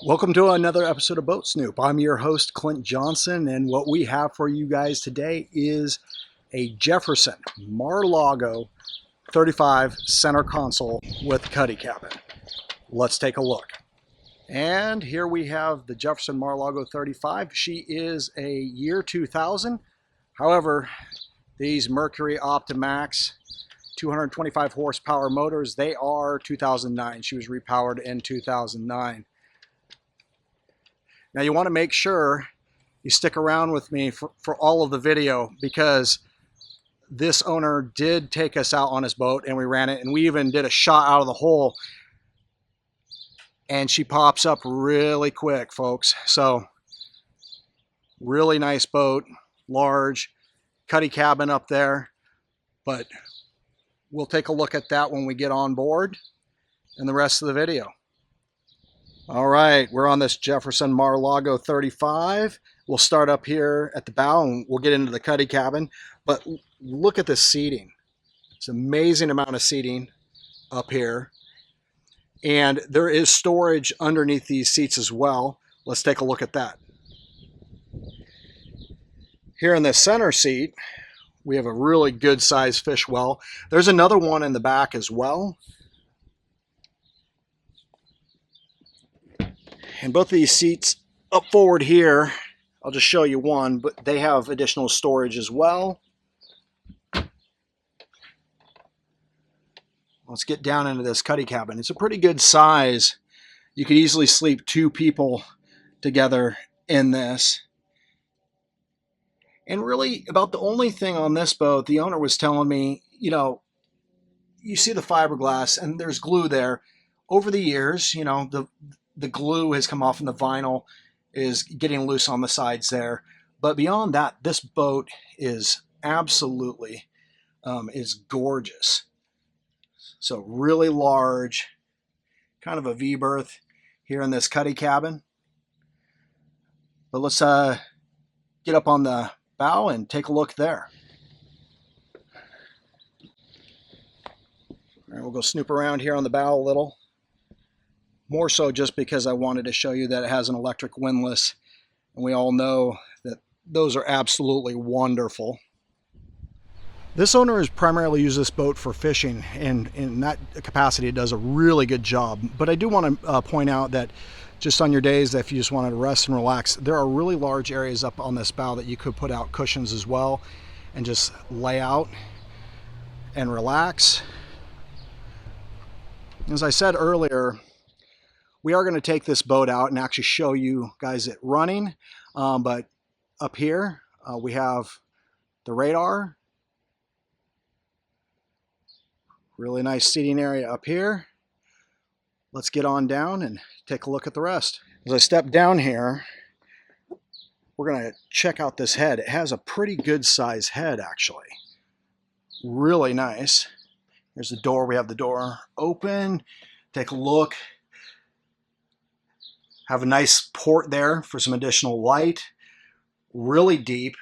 Welcome to another episode of Boat Snoop. I'm your host, Clint Johnson, and what we have for you guys today is a Jefferson Maralago 35 center console with Cuddy Cabin. Let's take a look. And here we have the Jefferson Maralago 35. She is a year 2000. However, these Mercury Optimax 225 horsepower motors, they are 2009. She was repowered in 2009. Now you want to make sure you stick around with me for all of the video, because this owner did take us out on his boat and we ran it, and we even did a shot out of the hole, and she pops up really quick, folks. So really nice boat, large, Cuddy cabin up there, but we'll take a look at that when we get on board in the rest of the video. All right, we're on this Jefferson Maralago 35. We'll start up here at the bow and we'll get into the Cuddy cabin. But look at this seating. It's an amazing amount of seating up here. And there is storage underneath these seats as well. Let's take a look at that. Here in the center seat, we have a really good sized fish well. There's another one in the back as well. And both of these seats up forward here, I'll just show you one, but they have additional storage as well. Let's get down into this Cuddy cabin. It's a pretty good size. You could easily sleep two people together in this. And really, about the only thing on this boat, the owner was telling me, you know, you see the fiberglass and there's glue there. Over the years, you know, the glue has come off and the vinyl is getting loose on the sides there. But beyond that, this boat is absolutely is gorgeous. So really large, kind of a V-berth here in this Cuddy cabin. But let's get up on the bow and take a look there. All right, we'll go snoop around here on the bow a little. More so just because I wanted to show you that it has an electric windlass, and we all know that those are absolutely wonderful. This owner has primarily used this boat for fishing, and in that capacity it does a really good job. But I do want to point out that just on your days that if you just wanted to rest and relax, there are really large areas up on this bow that you could put out cushions as well and just lay out and relax. As I said earlier, we are going to take this boat out and actually show you guys it running. But up here, we have the radar. Really nice seating area up here. Let's get on down and take a look at the rest. As I step down here, we're going to check out this head. It has a pretty good size head, actually. Really nice. Here's the door. We have the door open. Take a look. Have a nice port there for some additional light. Really deep.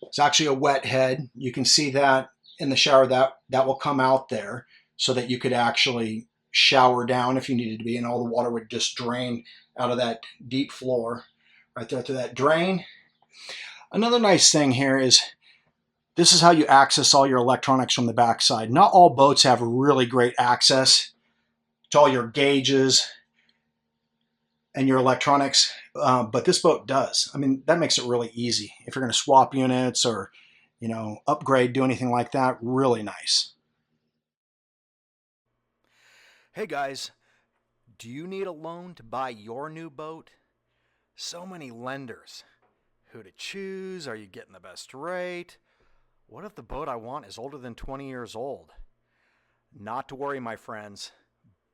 It's actually a wet head. You can see that in the shower, that will come out there so that you could actually shower down if you needed to be, and all the water would just drain out of that deep floor right there to that drain. Another nice thing here is this is how you access all your electronics from the backside. Not all boats have really great access to all your gauges and your electronics, but this boat does. I mean, that makes it really easy. If you're going to swap units or, you know, upgrade, do anything like that, really nice. Hey guys, do you need a loan to buy your new boat? So many lenders. Who to choose? Are you getting the best rate? What if the boat I want is older than 20 years old? Not to worry, my friends.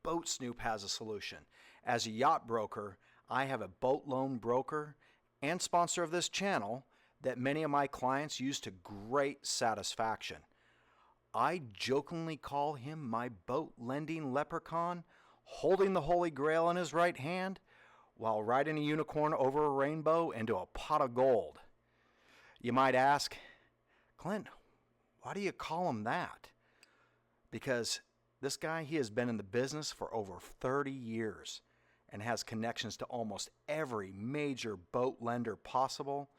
Boat Snoop has a solution. As a yacht broker, I have a boat loan broker and sponsor of this channel that many of my clients use to great satisfaction. I jokingly call him my boat lending leprechaun, holding the Holy Grail in his right hand while riding a unicorn over a rainbow into a pot of gold. You might ask, Clint, why do you call him that? Because this guy, he has been in the business for over 30 years. and has connections to almost every major boat lender possible.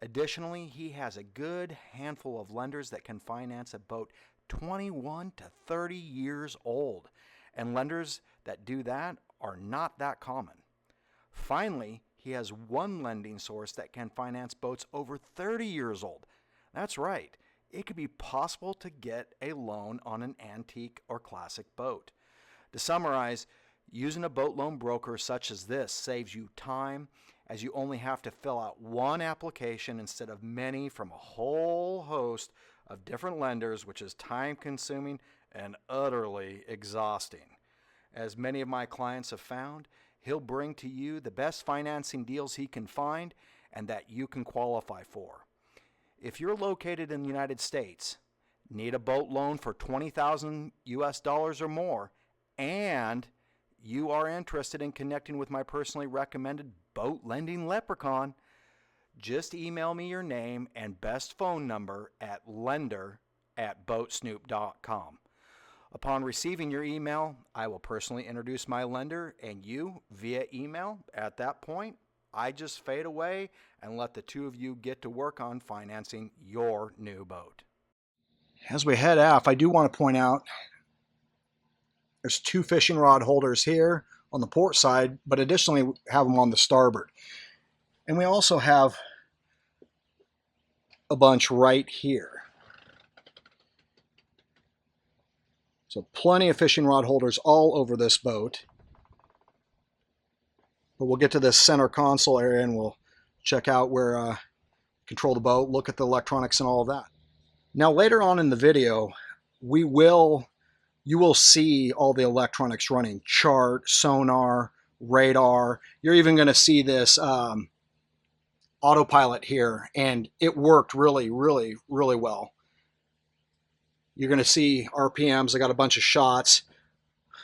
Additionally, he has a good handful of lenders that can finance a boat 21 to 30 years old, and lenders that do that are not that common. Finally, he has one lending source that can finance boats over 30 years old. That's right, it could be possible to get a loan on an antique or classic boat. To summarize, using a boat loan broker such as this saves you time, as you only have to fill out one application instead of many from a whole host of different lenders, which is time-consuming and utterly exhausting. As many of my clients have found, he'll bring to you the best financing deals he can find and that you can qualify for. If you're located in the United States, need a boat loan for $20,000 US or more, and you are interested in connecting with my personally recommended boat lending leprechaun, just email me your name and best phone number at lender@boatsnoop.com. Upon receiving your email, I will personally introduce my lender and you via email. At that point, I just fade away and let the two of you get to work on financing your new boat. As we head aft, I do want to point out there's 2 fishing rod holders here on the port side, but additionally we have them on the starboard. And we also have a bunch right here. So plenty of fishing rod holders all over this boat. But we'll get to this center console area and we'll check out where control the boat, look at the electronics and all of that. Now later on in the video, you will see all the electronics running: chart, sonar, radar. You're even going to see this autopilot here, and it worked really well. You're going to see RPMs. I got a bunch of shots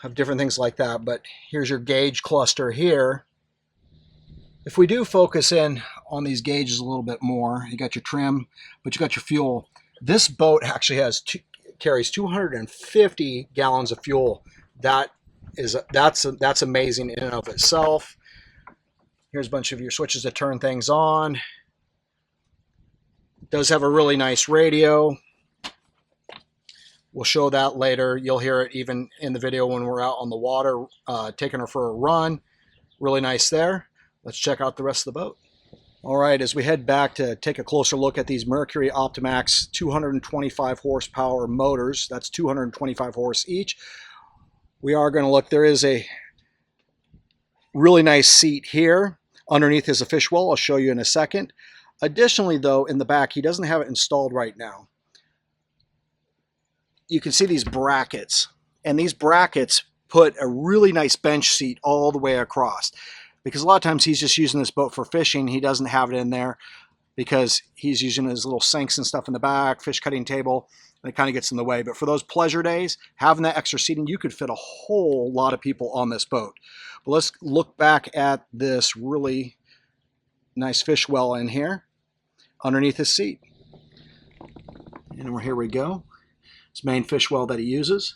of different things like that, but here's your gauge cluster here. If we do focus in on these gauges a little bit more, you got your trim, but you got your fuel. This boat actually carries 250 gallons of fuel. That's amazing in and of itself. Here's a bunch of your switches to turn things on. It does have a really nice radio. We'll show that later. You'll hear it even in the video when we're out on the water, taking her for a run. Really nice there. Let's check out the rest of the boat. All right, as we head back to take a closer look at these Mercury Optimax 225 horsepower motors, that's 225 horse each, we are going to look. There is a really nice seat here. Underneath is a fish well. I'll show you in a second. Additionally, though, in the back, he doesn't have it installed right now. You can see these brackets, and these brackets put a really nice bench seat all the way across, because a lot of times he's just using this boat for fishing. He doesn't have it in there because he's using his little sinks and stuff in the back, fish cutting table, and it kind of gets in the way. But for those pleasure days, having that extra seating, you could fit a whole lot of people on this boat. But let's look back at this really nice fish well in here underneath his seat. And here we go. It's main fish well that he uses.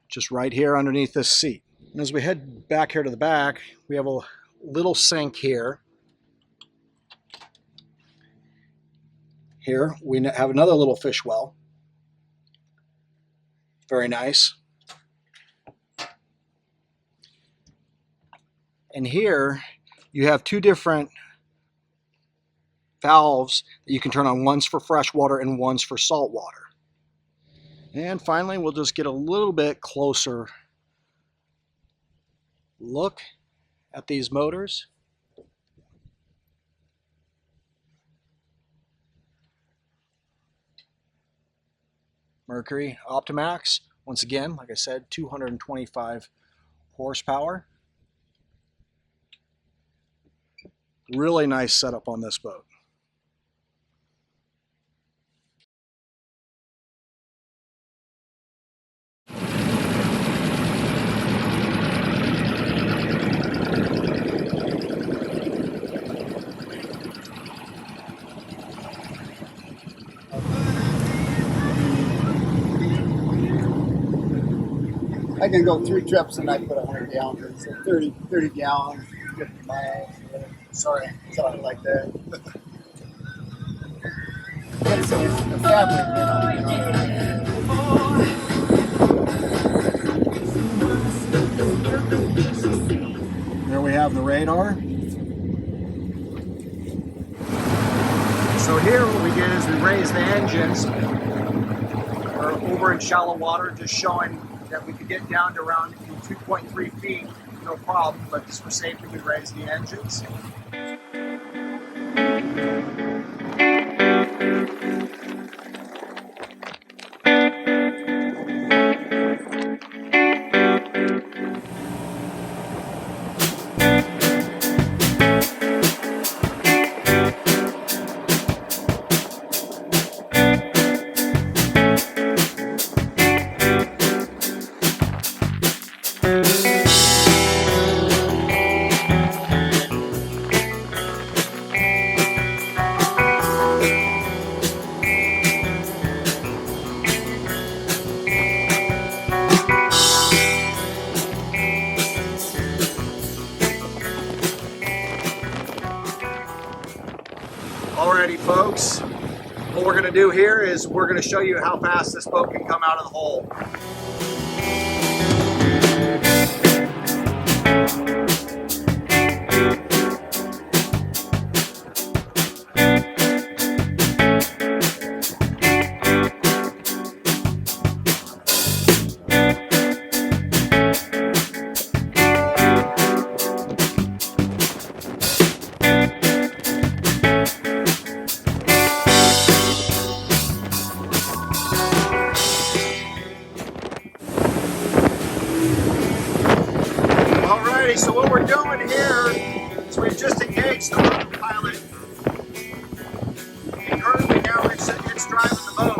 Just right here underneath this seat. And as we head back here to the back, we have a little sink here. Here we have another little fish well. Very nice. And here you have 2 different valves that you can turn on. One's for fresh water and one's for salt water. And finally, we'll just get a little bit closer look at these motors. Mercury Optimax, once again, like I said, 225 horsepower. Really nice setup on this boat. I can go 3 trips and I put 100 gallons in, so 30 gallons, 50 miles, something like that. It's the fabric, There we have the radar. So here what we did is we raised the engines. We're over in shallow water, just showing that we could get down to around 2.3 feet, no problem, but just for safety we raised the engines. Alrighty folks, what we're going to do here is we're going to show you how fast this boat can come out of the hole. So what we're doing here is we've just engaged the autopilot, and currently now it's driving the boat.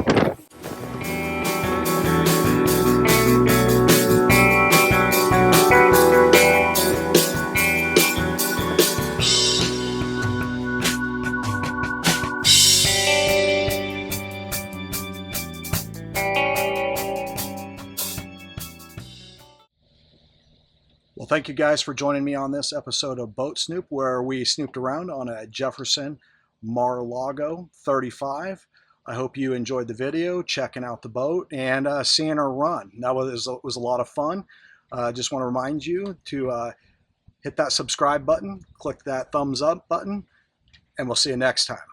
Well, thank you guys for joining me on this episode of Boat Snoop, where we snooped around on a Jefferson Maralago 35. I hope you enjoyed the video, checking out the boat, and seeing her run. That was a lot of fun. Just want to remind you to hit that subscribe button, click that thumbs up button, and we'll see you next time.